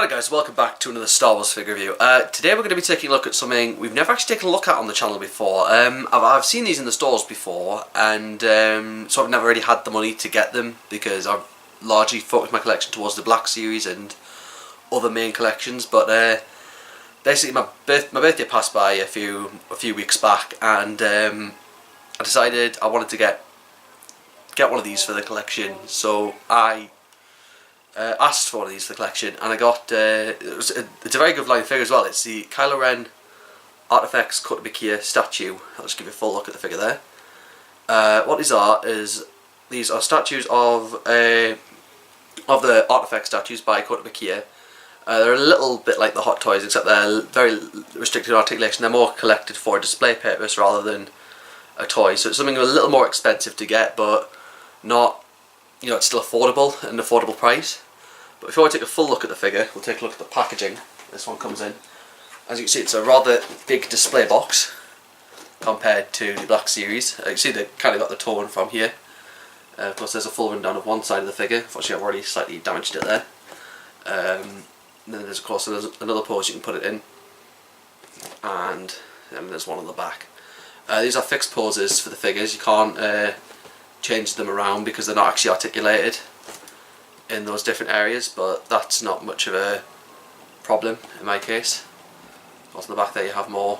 Hello guys, welcome back to another Star Wars figure review. Today we're going to be taking a look at something we've never actually taken a look at on the channel before. I've seen these in the stores before, and so I've never really had the money to get them because I've largely focused my collection towards the Black Series and other main collections. But basically my birthday passed by a few weeks back, and I decided I wanted to get one of these for the collection. So I asked for one of these for the collection, and I got it's a very good line figure as well. It's the Kylo Ren Artfx Kotobukiya statue. I'll just give you a full look at the figure there. What these are statues of the Artfx statues by Kotobukiya. They're a little bit like the Hot Toys, except they're very restricted articulation. They're more collected for a display purpose rather than a toy. So it's something a little more expensive to get, but not, you know, it's still affordable, an affordable price. But before I take a full look at the figure, we'll take a look at the packaging this one comes in. As you can see, it's a rather big display box compared to the Black Series. You can see they kind of got the tone from here. Of course, there's a full rundown of one side of the figure. Unfortunately, I've already slightly damaged it there. And then there's, of course, another pose you can put it in, and then there's one on the back. These are fixed poses for the figures. You can't change them around because they're not actually articulated in those different areas, but that's not much of a problem in my case. Also on the back there you have more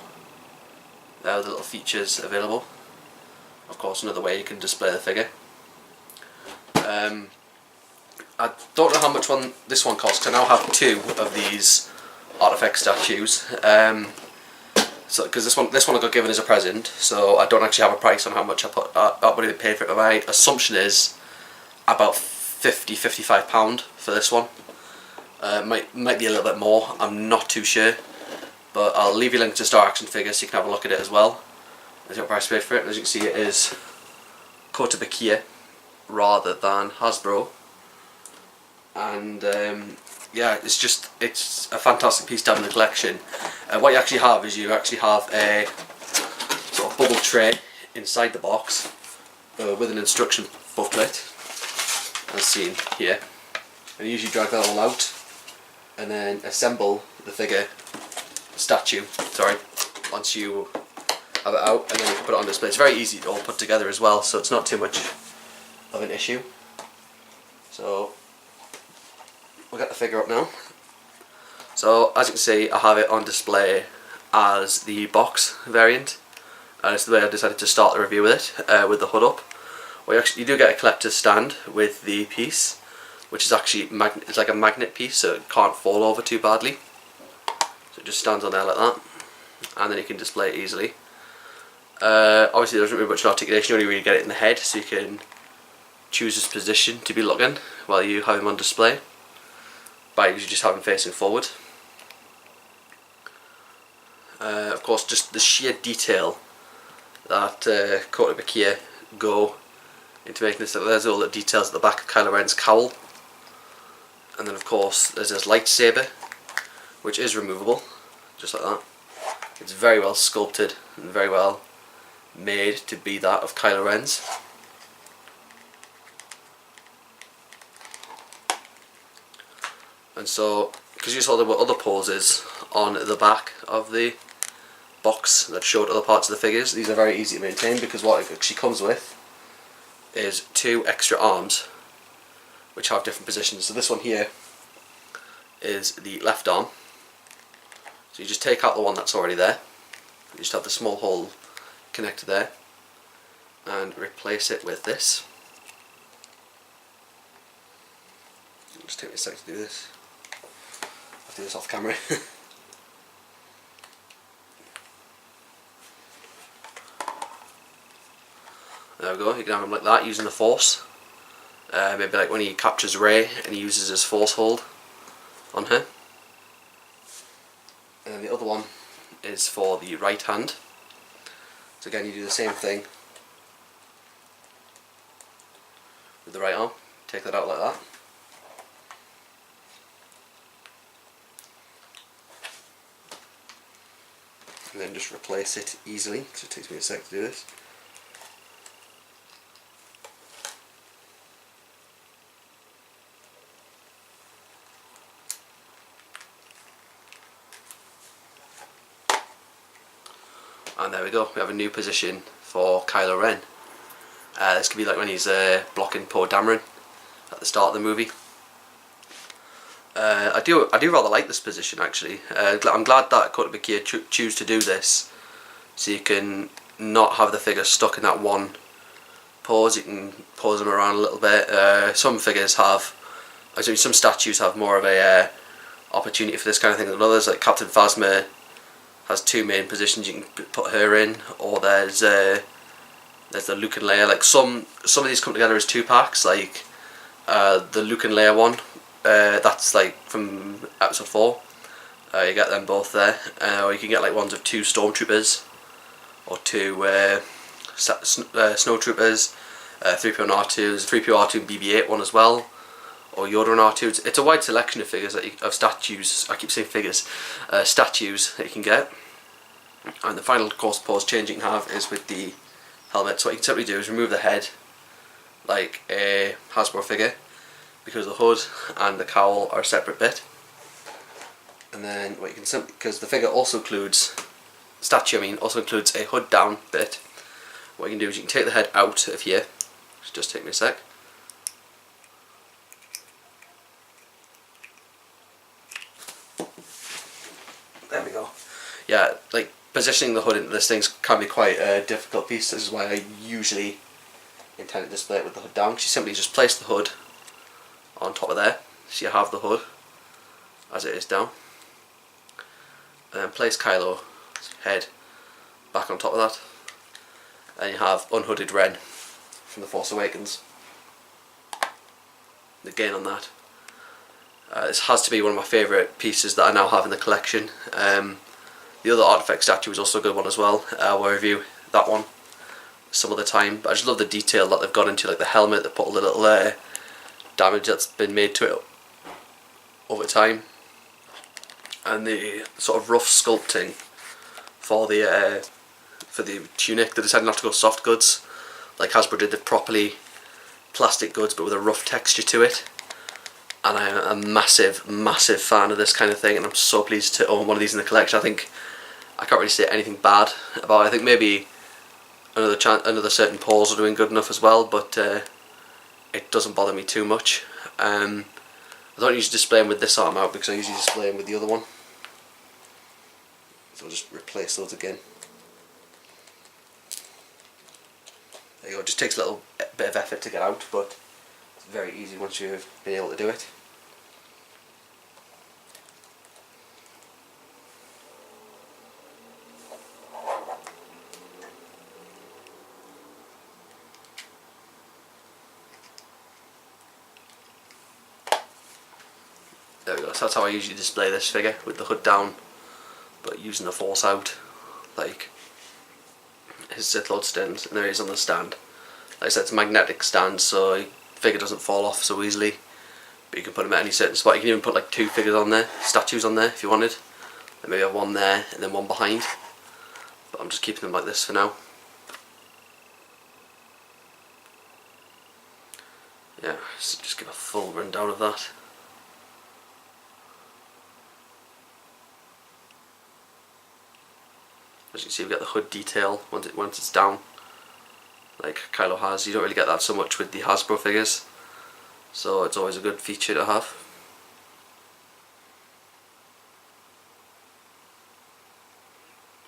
the little features available. Of course, another way you can display the figure. I don't know how much this one costs, because I now have two of these Artfx statues. So, because this one I got given as a present, so I don't actually have a price on how much I would have paid for it. But my assumption is about £50–55 for this one. Might be a little bit more. I'm not too sure, but I'll leave you a link to Star Action figures so you can have a look at it as well. There's your price paid for it. As you can see, it is Kotobukiya rather than Hasbro, and yeah, it's a fantastic piece to have in the collection. What you actually have is a sort of bubble tray inside the box with an instruction booklet, as seen here. And you usually drag that all out and then assemble the statue, once you have it out, and then you can put it on display. It's very easy to all put together as well, so it's not too much of an issue. So we'll get the figure up now. So as you can see, I have it on display as the box variant, and it's the way I decided to start the review with it, with the hood up. Well, you do get a collector's stand with the piece, which is actually it's like a magnet piece, so it can't fall over too badly. So it just stands on there like that, and then you can display it easily. Obviously there doesn't really much articulation, you only really get it in the head, so you can choose his position to be looking while you have him on display by usually just having him facing forward. Of course, just the sheer detail that Kotobukiya go into making this. There's all the details at the back of Kylo Ren's cowl, and then of course there's his lightsaber, which is removable, just like that. It's very well sculpted and very well made to be that of Kylo Ren's. And so, because you saw there were other poses on the back of the box that showed other parts of the figures, these are very easy to maintain, because what it actually comes with is two extra arms which have different positions. So this one here is the left arm, so you just take out the one that's already there, you just have the small hole connected there, and replace it with this. It'll just take me a sec to do this. I'll do this off camera. There we go, you can have him like that using the Force. Maybe like when he captures Rey and he uses his Force hold on her. And then the other one is for the right hand. So again, you do the same thing with the right arm. Take that out like that. And then just replace it easily, because it takes me a sec to do this. And there we go, we have a new position for Kylo Ren. This could be like when he's blocking Poe Dameron at the start of the movie. I do rather like this position actually. I'm glad that Kotobukiya choose to do this, so you can not have the figure stuck in that one pose. You can pose them around a little bit. Some figures have, some statues have more of a opportunity for this kind of thing than others. Like Captain Phasma has two main positions you can put her in, or there's the Luke and Leia. Like some of these come together as two packs. Like the Luke and Leia one. That's like from episode 4. You get them both there, or you can get like ones of 2 stormtroopers, or 2 snowtroopers, 3PO and R2s, 3PO R2 and BB-8 one as well, or Yoda and R2. It's a wide selection of figures of statues. I keep saying figures, statues that you can get. And the final course pose change you can have is with the helmet. So what you can simply do is remove the head like a Hasbro figure, because the hood and the cowl are a separate bit. And then what you can simply, because the figure also includes, also includes a hood down bit, what you can do is you can take the head out of here. Just take me a sec. There we go. Yeah, like positioning the hood into this thing can be quite a difficult piece. This is why I usually intend to display it with the hood down. You simply just place the hood on top of there, so you have the hood as it is down, and then place Kylo's head back on top of that, and you have unhooded Ren from The Force Awakens. Again on that. This has to be one of my favourite pieces that I now have in the collection. The other Artfx statue is also a good one as well. We'll review that one some other time, but I just love the detail that they've gone into, like the helmet. They put a little damage that's been made to it over time, and the sort of rough sculpting for the tunic. They decided not to go soft goods like Hasbro did the properly plastic goods, but with a rough texture to it. And I'm a massive fan of this kind of thing, and I'm so pleased to own one of these in the collection. I think I can't really say anything bad about it. I think maybe another certain pose are doing good enough as well, but it doesn't bother me too much. I don't usually display them with this arm out, because I usually display them with the other one. So I'll just replace those again. There you go. It just takes a little bit of effort to get out, but it's very easy once you've been able to do it. There we go, so that's how I usually display this figure, with the hood down but using the force out, like his Sith Lord stands, and there he is on the stand. Like I said, it's a magnetic stand, so the figure doesn't fall off so easily, but you can put him at any certain spot. You can even put like 2 figures on there, statues on there if you wanted, and maybe have one there and then one behind, but I'm just keeping them like this for now. Yeah, so just give a full rundown of that. As you can see, we get the hood detail once it's down, like Kylo has. You don't really get that so much with the Hasbro figures, so it's always a good feature to have.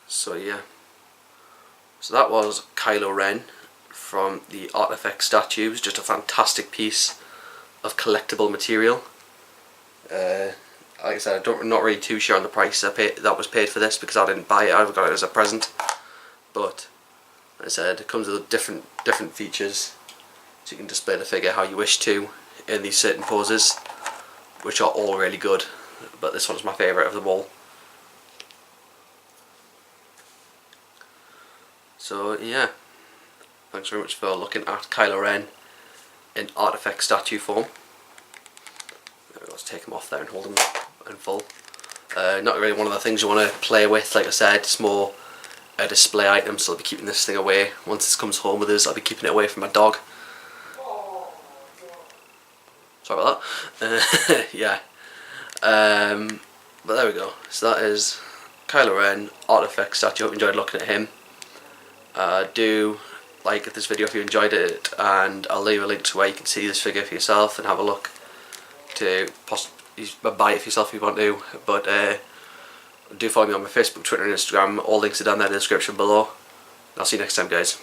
So yeah, so that was Kylo Ren from the Artfx statues. Just a fantastic piece of collectible material. Like I said, I'm not really too sure on the price that was paid for this, because I didn't buy it. I got it as a present. But like I said, it comes with different features, so you can display the figure how you wish to in these certain poses, which are all really good. But this one's my favourite of them all. So yeah, thanks very much for looking at Kylo Ren in Artfx statue form. Let's take him off there and hold him in full. Not really one of the things you want to play with. Like I said, it's more a display item, so I'll be keeping this thing away. Once this comes home with us, I'll be keeping it away from my dog. Sorry about that. Yeah. But there we go. So that is Kylo Ren Artfx statue. Hope you enjoyed looking at him. Do like this video if you enjoyed it, and I'll leave a link to where you can see this figure for yourself and have a look to buy it for yourself if you want to. But do follow me on my Facebook, Twitter and Instagram. All links are down there in the description below. I'll see you next time, guys.